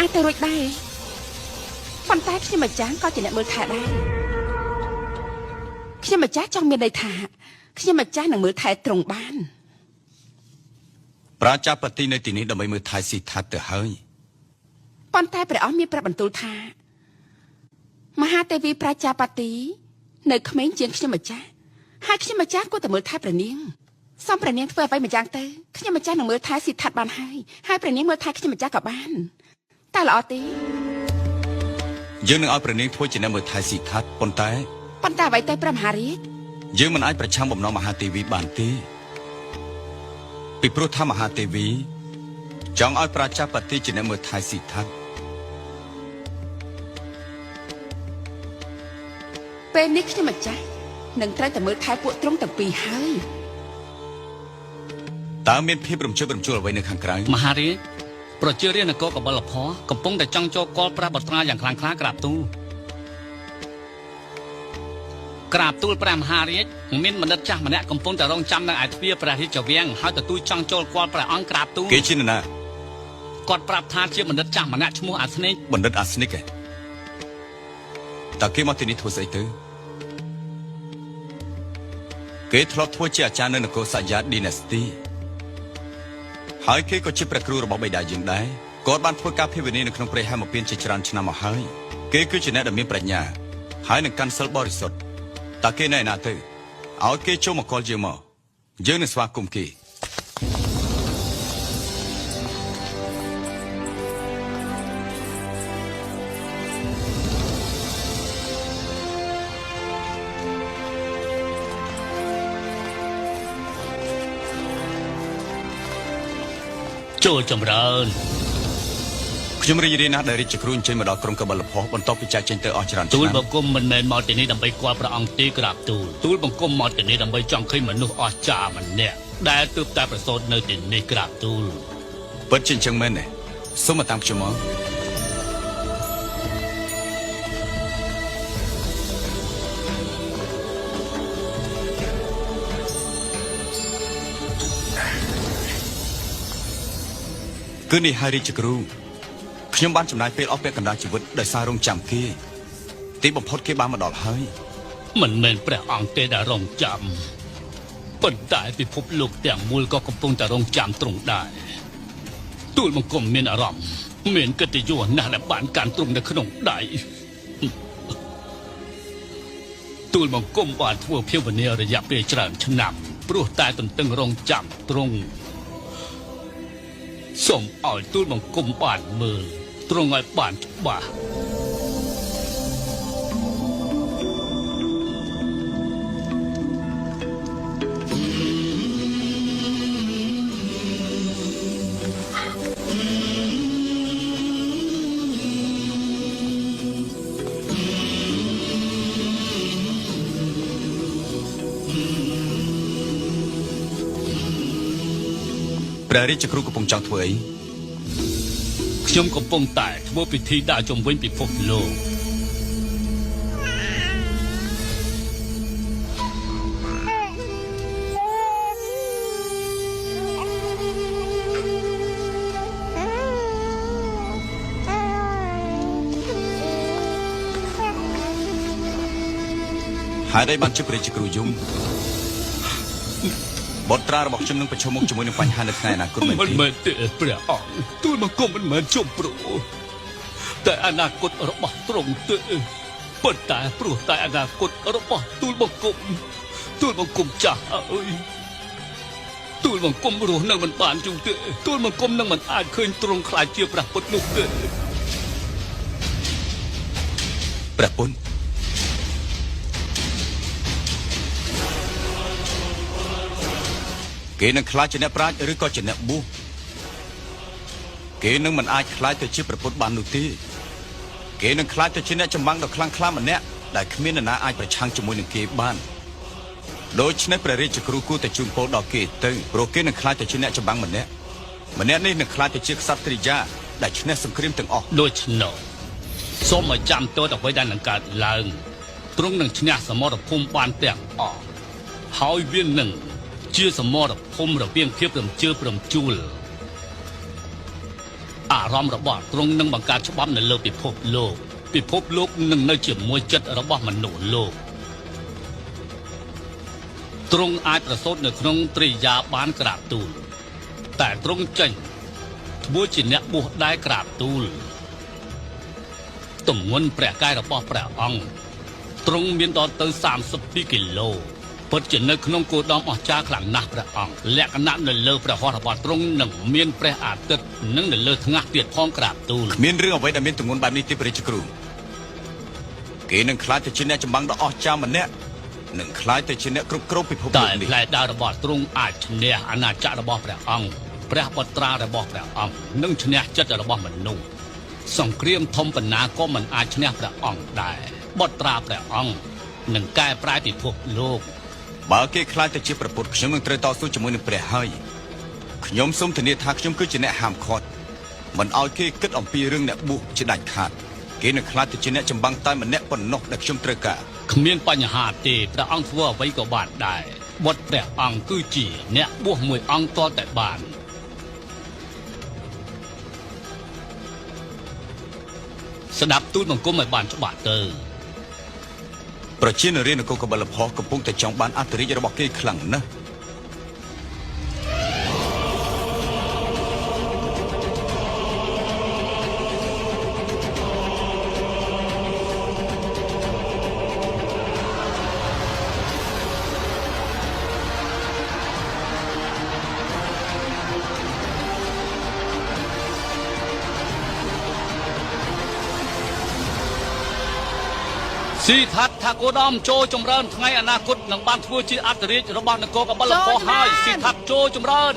អាចទៅរួចដែរប៉ុន្តែខ្ញុំម្ចាស់ក៏ជាអ្នកមើលថែដែរខ្ញុំម្ចាស់ចង់មានន័យថាខ្ញុំម្ចាស់នឹងមើលថែទ្រង់បានប្រជាបតិនៅទីនេះដើម្បីមើលថែស៊ីថាទៅហើយប៉ុន្តែព្រះអង្គមានប្រាប់បន្ទូលថាមហាទេវីប្រជាបតិនៅក្មេងជាងខ្ញុំម្ចាស់ហើយខ្ញុំម្ចាស់គួរតែមើលថែព្រះនាងសូមព្រះនាងធ្វើអ្វីម្យ៉ាងទៅខ្ញុំម្ចាស់នឹងមើលថែស៊ីថាបានហើយព្រះនាងមើលថែខ្ញុំម្ចាស់ក៏បានតើល្អទេយើងនឹងឲ្យព្រះនាងធ្វើជាអ្នកមើលថែស៊ីថាប៉ុន្តែអ្វីទៅព្រះមហារាជយើងមិនអាចប្រឆាំងបំណងមហាទេវីបានទេពីព្រោះថាមហាទេវីចង់ឲ្យប្រជាបតិជាអ្នកមើលថែស៊ីថាពេលនេះខ្ញុំម្ចាស់នឹងត្រូវតែមើលថែពួកទ្រង់ទាំងពីរហើយតើមានភាពរំជើបរំជួលអ្វីនៅខាងក្រៅមហារាជប្រជារាស្ត្រនគរកបិលភ័ក្រកំពុងតែចង់ចូលកលប្រាស់បត្រាយ៉ាងខ្លាំងក្លាក្រាបទូលព្រះមហារាជមានបណ្ឌិតចាស់ម្នាក់កំពុងតែរងចាំនៅឯទ្វារព្រះរាជវាំងហើយទទួលចង់ចូលគាល់ព្រះអង្គក្រាបទូលគេជានរណាគាត់ប្រាប់ថាជាបណ្ឌិតចាស់ម្នាក់ឈ្មោះអាស្នេកបណ្ឌិតអាស្នេកតើគេមកទីនេះធ្វើស្អីទៅគេធ្លាប់ធ្វើជាអាចារ្យនៅនគរសយ៉ាឌីណាស្ទីហើយគេក៏ជាព្រះគ្រូរបស់បិតាយើងដែរគាត់បានធ្វើការភាវនានៅក្នុងព្រះហេមពានជាច្រើនឆ្នាំមកហើយគេគឺជាអ្នកដែលមានប្រាជ្ញាហើយនឹងកាន់សិលបរិសុទ្ធតើគេនៅណាទៅឲ្យគេចូលមកកលយើងមកយើងនឹងស្វាគមន៍គេចូលចម្រើនខ្ញុំរីករាយណាស់ដែលរាជគ្រូអញ្ជើញមកដល់ក្រុងកបិលភ័ក្របន្ទាប់ពីចាក់ចេញទៅអស់ច្រើនឆ្នាំទូលបង្គំមិនមែនមកទីនេះដើម្បីគាល់ព្រះអង្គទេក្រាបទូលបង្គំមកទីនេះដើម្បីចង់ឃើញមនុស្សអស្ចារ្យម្នាក់ដែលទើបតែប្រសូតនៅទីនេះក្រាបទូលពិតជាអញ្ចឹងមែនទេសូមមកតាមខ្ញុំមកគឺនេះហើយរាជគ្រូខ្ញុំបានចំណាយពេលអស់ពាក់កណ្ដាលជីវិតដោយសាររងចាំគេទីបំផុតគេបានមកដល់ហើយមិនមែនព្រះអង្គទេដែលរងចាំប៉ុន្តែពិភពលោកទាំងមូលក៏កំពុងតែរងចាំទ្រង់ដែរទូលបង្គំមានអារម្មណ៍មានកិត្តិយសណាស់ដែលបានកាន់ទ្រង់នៅក្នុងដៃទូលបង្គំបានធ្វើភាវនារយៈពេលច្រើនឆ្នាំព្រោះតែទន្ទឹងរងចាំទ្រង់សូមឲ្យទូលបង្គំបានមើលទ្រង់ឲ្យបានច្បាស់ព្រះរាជគ្រូកំពុងចង់ធ្វើអីខ្ញុំកំពុងតែធ្វើពិធីដើរជុំវិញពិភពលោកហើយđâyបានជួបព្រះរាជគ្រូយំបុត្រារបស់ខ្ញុំនឹងប្រឈមមុខជាមួយនឹងបញ្ហានៅថ្ងៃអនាគតមិនមែនទេព្រះអង្គទូលបង្គំមិនមែនជុំព្រោះតែអនាគតរបស់ទ្រង់ទេប៉ុន្តែព្រោះតែអនាគតរបស់ទូលបង្គំចាស់អើយទូលបង្គំរស់នៅមិនបានយូរទេទូលបង្គំនឹងមិនអាចឃើញទ្រង់ខ្លាចជាព្រះពុទ្ធនោះទេព្រះពុទ្ធគេនឹងខ្លាចជាអ្នកប្រាជ្ញឬក៏ជាអ្នកបួសគេនឹងមិនអាចខ្លាចទៅជាព្រះពុទ្ធបាននោះទេគេនឹងខ្លាចទៅជាអ្នកចម្បាំងដ៏ខ្លាំងក្លាម្នាក់ដែលគ្មាននរណាអាចប្រឆាំងជាមួយនឹងគេបានដូច្នេះព្រះរាជគ្រូគួរតែជូនពរដល់គេទៅព្រោះគេនឹងខ្លាចទៅជាអ្នកចម្បាំងម្នាក់នេះនឹងខ្លាចទៅជាក្សត្រិយាដែលឈ្នះសង្គ្រាមទាំងអស់ដូច្នោះសូមឲ្យចាំទោសអ្វីដែលនឹងកើតឡើងទ្រង់នឹងឈ្នះសមរភូមិបានទាំងអស់ហើយវានឹងជាសមរភូមិរវាងភាពរំជើបរំជួល អារម្មណ៍របស់ទ្រង់នឹងបង្កើតច្បាប់នៅលើពិភពលោកនឹងនៅជាមួយចិត្តរបស់មនុស្សលោកទ្រង់អាចប្រសូតនៅក្នុងត្រីយាបានក្រាបទូលតែទ្រង់ចេញធ្វើជាអ្នកបួសដែរក្រាបទូលទម្ងន់ព្រះកាយរបស់ព្រះអង្គទ្រង់មានដល់ទៅ32គីឡូពិតជានៅក្នុងគោដមអស្ចារ្យខ្លាំងណាស់ព្រះអង្គលក្ខណៈនៅលើព្រះហស្ថរបស់ទ្រង់នឹងមានព្រះអាទិត្យនិងនៅលើថ្ងាសទៀតផងក្រាបទូល មានរឿងអ្វីដែលមានទម្ងន់បែបនេះទេព្រះរាជគ្រូគេនឹងខ្លាចទៅជាអ្នកចម្បាំងដ៏អស្ចារ្យម្នាក់នឹងខ្លាចទៅជាអ្នកគ្រប់គ្រងពិភពលោក តែ នេះ ផ្លែដើររបស់ទ្រង់អាចឈ្នះអាណាចក្ររបស់ព្រះអង្គព្រះបត្រារបស់ព្រះអង្គនិងឈ្នះចិត្តរបស់មនុស្សសង្គ្រាមធំប៉ុណ្ណាក៏មិនអាចឈ្នះព្រះអង្គដែរបត្រាព្រះអង្គនឹងកែប្រែពិភពលោក បើគេខ្លាចទៅជាប្រពុតខ្ញុំនឹងត្រូវតស៊ូជាមួយនឹងព្រះហើយខ្ញុំសូមធានាថាខ្ញុំគឺជាអ្នកហាមឃាត់មិនឲ្យគេគិតអំពីរឿងអ្នកបួសជាដាច់ខាតគេនឹងខ្លាចទៅជាអ្នកចម្បាំងតែម្នាក់ប៉ុណ្ណោះដែលខ្ញុំត្រូវការ គ្មានបញ្ហាទេព្រះអង្គធ្វើអ្វីក៏បានដែរបុត្រព្រះអង្គគឺជាអ្នកបួសមួយអង្គទាល់តែបានស្ដាប់ទូលបង្គំឲ្យបានច្បាស់ទៅ ប្រជានារីនគរកបិលភ័ក្រកំពុងតែចង់បានអធិរាជរបស់គេខ្លាំងណាស់ ស៊ីថាត់ថាគោដមចូលចម្រើនថ្ងៃអនាគតនឹងបានធ្វើជាអធិរាជរបស់នគរកបិលភ័ក្រហើយស៊ីថាត់ចូលចម្រើន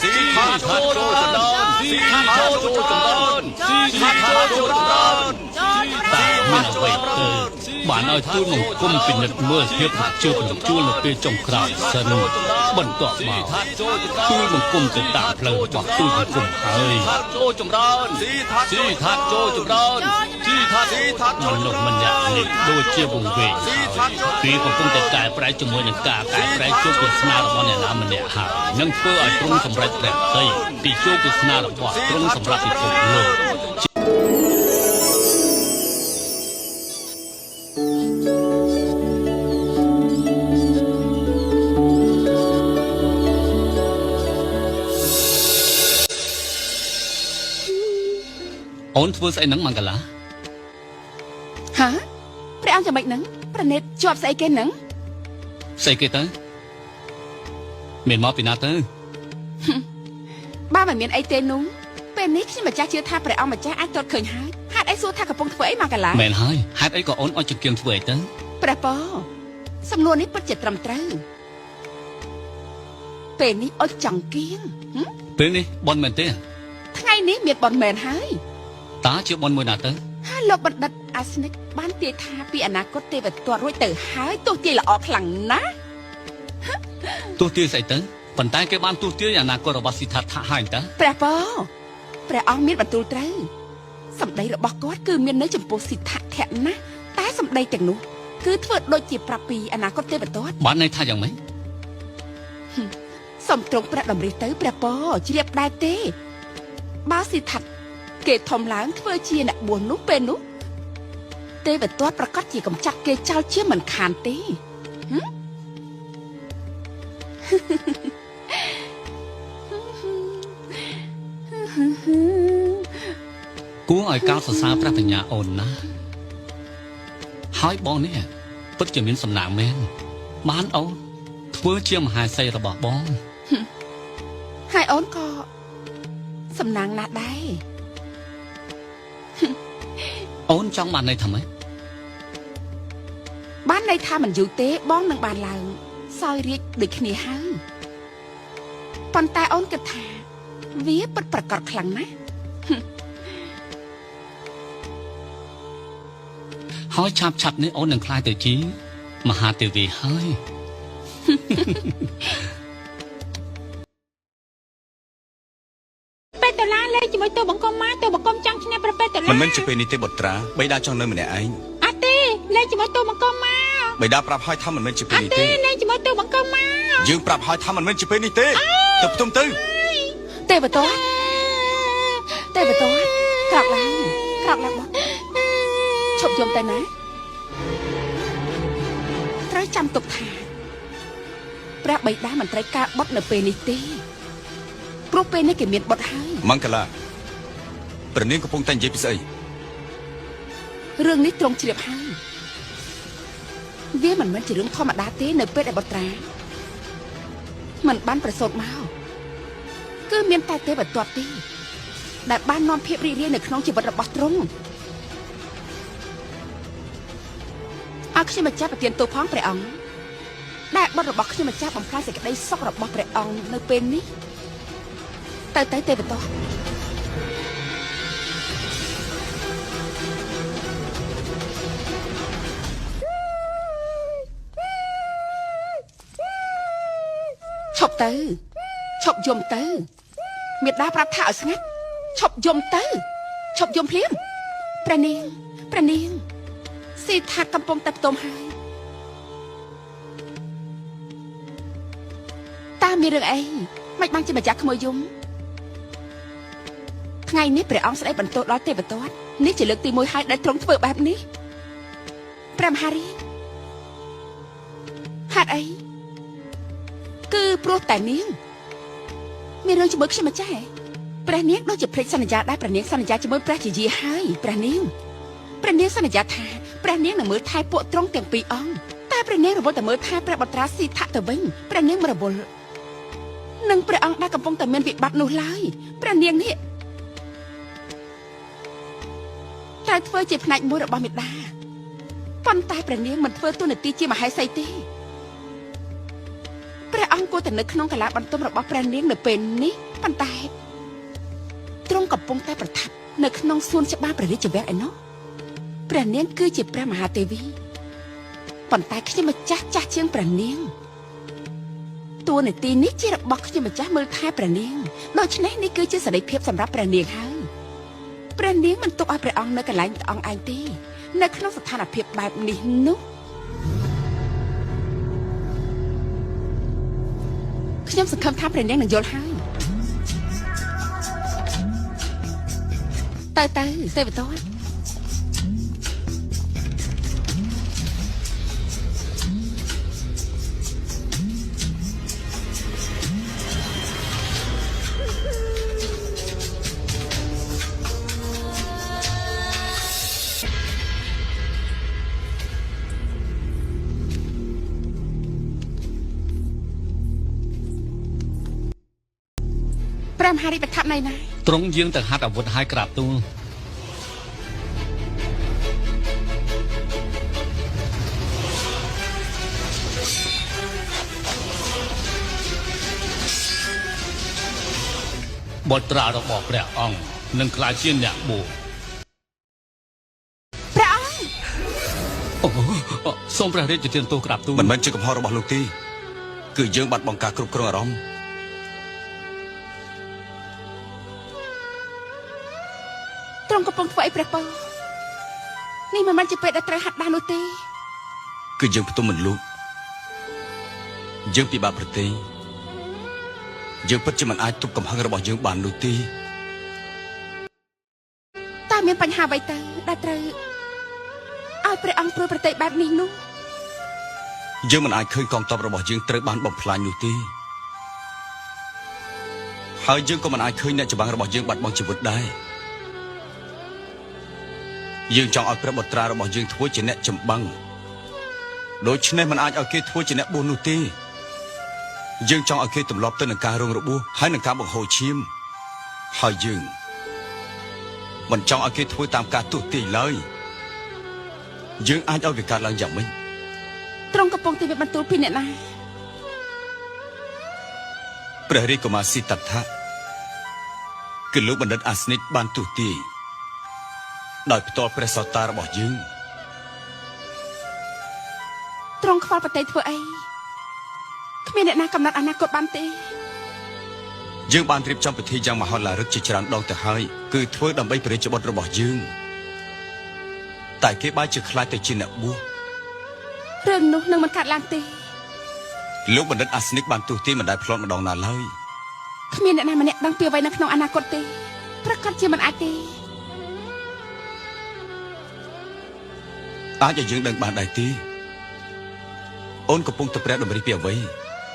ស៊ីថាត់ចូលចម្រើនស៊ីថាត់ចូលចម្រើនស៊ីថាត់ចូលចម្រើនតែមានអ្វីទៅបានឲ្យទូលបង្គំពិនិត្យមើលភាពជឿនជួលនៅពេលចុងក្រោយសិនបន្ទាប់មកទូលបង្គំទៅតាមផ្លូវរបស់ទូលបង្គំហើយចូលចម្រើនស៊ីថាត់ចូលចម្រើនស៊ីថាត់មនុស្សម្នាក់នេះដូចជាវង្វេងពីកំពុងតែកែប្រែជាមួយនឹងការកែប្រែជោគវាសនារបស់អ្នកណាម្នាក់ហើយនឹងធ្វើឲ្យទ្រង់សម្រេចព្រះតីពីជោគវាសនារបស់ទ្រង់សម្រាប់ពិភពលោកអូនធ្វើស្អីហ្នឹងមង្គលា ហាព្រះអង្គយ៉ាងម៉េចហ្នឹងប្រណិតជាប់ស្អីគេហ្នឹង ស្អីគេទៅមានមកពីណាទៅ បើមិនមានអីទេនោះពេលនេះខ្ញុំម្ចាស់ជឿថាព្រះអង្គម្ចាស់អាចទតឃើញហើយហេតុអីសួរថាកំពុងធ្វើអីមកកាលា មែនហើយហេតុអីក៏អូនអត់ចង្គៀងធ្វើអីទៅ ព្រះពរសំណួរនេះពិតជាត្រឹមត្រូវពេលនេះអត់ចង់គៀង ពេលនេះបនមែនទេ ថ្ងៃនេះមានបនមែនហើយ តើជាបនមួយណាទៅ ហើយលោកបណ្ឌិតអាស្និកបានទាយថាពីអនាគតទេវទត្តរួចទៅហើយទោះទាយល្អខ្លាំងណាស់ ទោះទាយស្អីទៅប៉ុន្តែគេបានទោះទាយអនាគតរបស់ស៊ីថាថាហើយតើ ព្រះពរព្រះអង្គមានបន្ទូលត្រូវសម្ដីរបស់គាត់គឺមាននៅចំពោះសិទ្ធៈណាស់តែសម្ដីទាំងនោះគឺធ្វើដូចជាប្រាប់ពីអនាគតទេវទត្ត បានន័យថាយ៉ាងម៉េច សំត្រង់ព្រះតម្រិះទៅព្រះពរជ្រាបដែរទេបើសិទ្ធៈគេធំឡើងធ្វើជាអ្នកបួសនោះពេលនោះទេវទត្តប្រកាសជាកំចាត់គេចោលជាមិនខានទេ គួរឲ្យកោតសរសើរព្រះបញ្ញាអូនណាហើយបងនេះពិតជាមានសំណាងមែនបានអូនធ្វើជាមហាសីរបស់បង ហើយអូនក៏សំណាងណាស់ដែរ អូនចង់បានន័យថាម៉េច បានន័យថាមិនយូរទេបងនឹងបានឡើងសោយរាជដូចគ្នាហើយប៉ុន្តែអូនគិតថាវាពិតប្រកបខ្លាំងណាស់ ហើយឆាប់ឆាប់នេះអូននឹងខ្លាយទៅជាមហាទេវីហើយ ពេទ្យដុល្លារលេងជាមួយតួបង្គំមកតួបង្គំចង់ឈ្នះប្រពេទ្យដុល្លារ មិនមែនជាពេលនេះទេបុត្រាបិតាចង់នៅម្នាក់ឯង អត់ទេលេងជាមួយតួបង្គំមក បិតាប្រាប់ហើយថាមិនមែនជាពេល អត់ នេះ ទេ ទេ លេងជាមួយតួបង្គំមក យើងប្រាប់ហើយថាមិនមែនជាពេលនេះទេទៅផ្ទុំទៅ ទេវទត្ត ទេវតាក្រោកឡើងបុតឈប់យំទៅណាត្រូវចាំទុកថាព្រះបិតាមិនត្រូវការបុតនៅពេលនេះទេព្រោះពេលនេះគេមានបុតហើយ មង្គលាព្រះនាងកំពុងតែនិយាយពីស្អី រឿងនេះត្រង់ជ្រាបហើយវាមិនមែនជារឿងធម្មតាទេនៅពេលដែលបុត្រាមិនបានប្រសូតមកគឺមានតែទេវទត្តទេដែលបាននាំភាពរីករាយនៅក្នុងជីវិតរបស់ទ្រង់អរខ្ញុំម្ចាស់ប្រទានទោសផងព្រះអង្គដែលបុត្ររបស់ខ្ញុំម្ចាស់បំផ្លាញសេចក្តីសុខរបស់ព្រះអង្គនៅពេលនេះទៅទេវទត្តឈប់ទៅឈប់យំទៅមេដាប្រាប់ថាឲ្យស្ងាត់ឈប់យំទៅឈប់យំភ្លាមព្រះនាងស៊ីថាកំពុងតែផ្ទុំហើយតើមានរឿងអីមិនបានជាម្ចាស់ក្មួយយំថ្ងៃនេះព្រះអង្គស្ដីបន្ទោសដល់ទេវទត្តនេះជាលើកទី1ហើយដែលទ្រង់ធ្វើបែបនេះព្រះមហារាជហេតុអីគឺព្រោះតែនាងមានរឿងជាមួយខ្ញុំម្ចាស់ព្រះនាងដូចជាភ្លេចសន្យាដែរព្រះនាងសន្យាជាមួយព្រះជាយាហើយព្រះនាងសន្យាថាព្រះនាងនឹងមើលថែពួកទ្រង់ទាំងពីរអង្គតែព្រះនាងរវល់តែមើលថែព្រះបុត្រាស៊ីថៈទៅវិញព្រះនាងមិនរវល់នឹងព្រះអង្គដែលកំពុងតែមានវិបត្តិនោះឡើយព្រះនាងនេះត្រូវធ្វើជាផ្នែកមួយរបស់មេដាប៉ុន្តែព្រះនាងមិនធ្វើទូនាទីជាមហេសីទេព្រះអង្គគួរតែនៅក្នុងកាឡាបន្ទំរបស់ព្រះនាងនៅពេលនេះប៉ុន្តែទ្រង់កំពុងតែប្រថាប់នៅក្នុងសួនច្បារព្រះរាជវាំងឯណោះព្រះនាងគឺជាព្រះមហាទេវីប៉ុន្តែខ្ញុំម្ចាស់ចាស់ជាងព្រះនាងតួនាទីនេះជារបស់ខ្ញុំម្ចាស់មើលថែព្រះនាងដូច្នេះនេះគឺជាសេរីភាពសម្រាប់ព្រះនាងហើយព្រះនាងមិនទុកឲ្យព្រះអង្គនៅកន្លែងព្រះអង្គឯងទេនៅក្នុងស្ថានភាពបែបនេះនោះខ្ញុំសង្ឃឹមថាព្រះនាងនឹងយល់ហើយទៅទេវទត្តព្រះមហារាជប្រថាប់ណៃណា ទ្រង់យាងទៅហាត់អាវុធឲ្យក្រាបទូលបុត្រារបស់ព្រះអង្គនឹងក្លាយជាអ្នកបួស ព្រះអង្គ សូមព្រះរាជទានទោសក្រាបទូល មិនមែនជាកំហុសរបស់លោកទេគឺយើងបាត់បង់ការគ្រប់គ្រងអារម្មណ៍ ទ្រង់កំពុងធ្វើអីព្រះពៅនេះមិនមែនជាពេលដែលត្រូវហាត់បាននោះទេ គឺយើងផ្ទុំមិនលូកយើងពិបាកប្រទេសយើងពិតជាមិនអាចទប់កំហឹងរបស់យើងបាននោះទេ តើមានបញ្ហាអ្វីទៅដែលត្រូវឲ្យព្រះអង្គព្រួយប្រតិបែបនេះនោះ យើងមិនអាចឃើញកងទ័ពរបស់យើងត្រូវបានបំផ្លាញនោះទេហើយយើងក៏មិនអាចឃើញអ្នកច្បាំងរបស់យើងបាត់បង់ជីវិតដែរយើងចង់ឲ្យព្រះបុត្រារបស់យើងធ្វើជាអ្នកចម្បាំងដូច្នេះមិនអាចឲ្យគេធ្វើជាអ្នកបួសនោះទេយើងចង់ឲ្យគេទម្លាប់ទៅនឹងការរងរបួសហើយនឹងការបង្ហូរឈាមហើយយើងមិនចង់ឲ្យគេធ្វើតាមការទស្សន៍ទាយឡើយយើងអាចឲ្យវាកើតឡើងយ៉ាងម៉េច ទ្រង់កំពុងតែមានបន្ទូលពីអ្នកណា ព្រះរាជកុមារស៊ីតដ្ឋៈគឺលោកបណ្ឌិតអាស្និតបានទស្សន៍ទាយដោយផ្ទាល់ព្រះសោតារបស់យើង ទ្រង់ខ្វល់ប្រតិធ្វើអីគ្មានអ្នកណាកំណត់អនាគតបានទេ យើងបានរៀបចំពិធីយ៉ាងមហោឡារិកជាច្រើនដងទៅហើយគឺធ្វើដើម្បីព្រះរាជបុត្ររបស់យើងតែគេបែរជាខ្លាចទៅជាអ្នកបួស រឿងនោះនឹងមិនកាត់ឡើងទេ លោកបណ្ឌិតអាស្និកបានទស្សន៍ទាយមិនដែលផ្លត់ម្ដងណាឡើយ គ្មានអ្នកណាម្នាក់ដឹងពីអ្វីនៅក្នុងអនាគតទេ ហ ប្រកាសជាមិនអាចទេ អាចឲ្យយើងដឹងបានដែរទេអូនកំពុងតែប្រែតម្រិះពីអ្វី